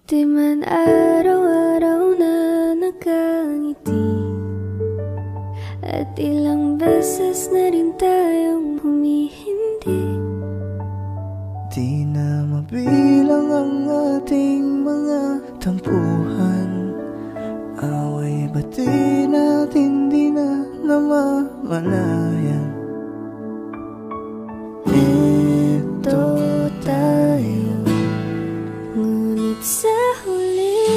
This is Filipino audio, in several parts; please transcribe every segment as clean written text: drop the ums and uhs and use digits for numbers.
Di man araw-araw na nakangiti, at ilang beses na rin tayong humihindi. Di na mabilang ang ating mga tampuhan, away bati natin di na namamalayan. Ito tayo, ngunit sa huli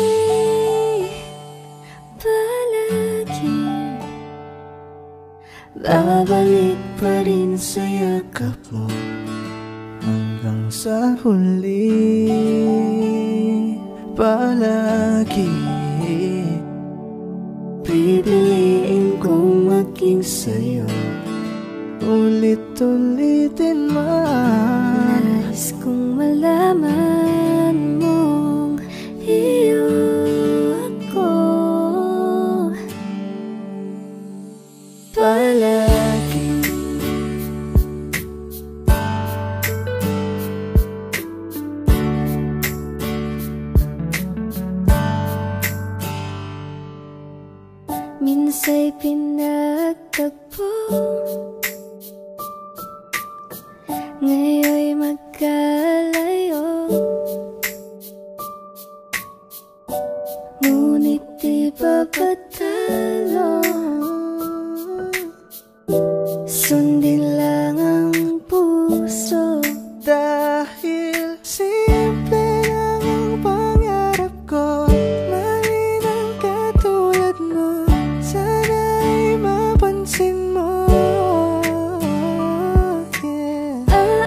palagi babalik pa rin sa yakap mo. Hanggang sa huli palagi pipiliin kong maging sa'yo. Ulit-ulitin man, nais kong malaman mong iyo ako palagi. Minsa'y pinagtagpo, ngayon'y magkalayo, ngunit di papatalo. Sundin lang ang puso, dahil simple lang ang pangarap ko. Mahalin ang katulad mo, sana'y mapansin mo.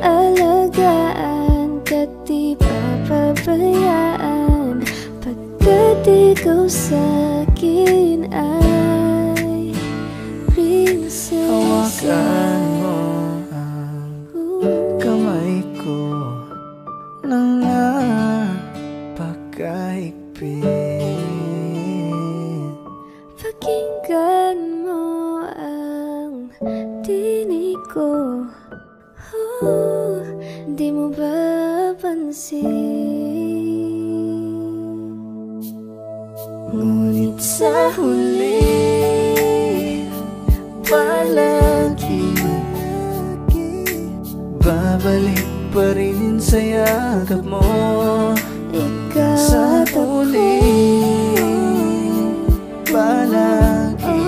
Aalagaan ka't di papabayaan, pagkat ikaw sa'kin ay prinsesa. Hawakan mo ang kamay ko nang napakahigpit. Pakinggan mo ang tinig ko, di mo ba pansin? Ngunit sa huli palagi babalik pa rin sa yakap mo. ikaw Sa at ako, huli palagi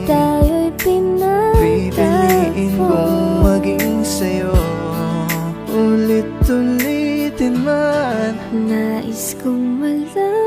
tayo'y pipiliin pinagtagpo. kong maging sa'yo. Ulit-ulitin man, Nais kong malaman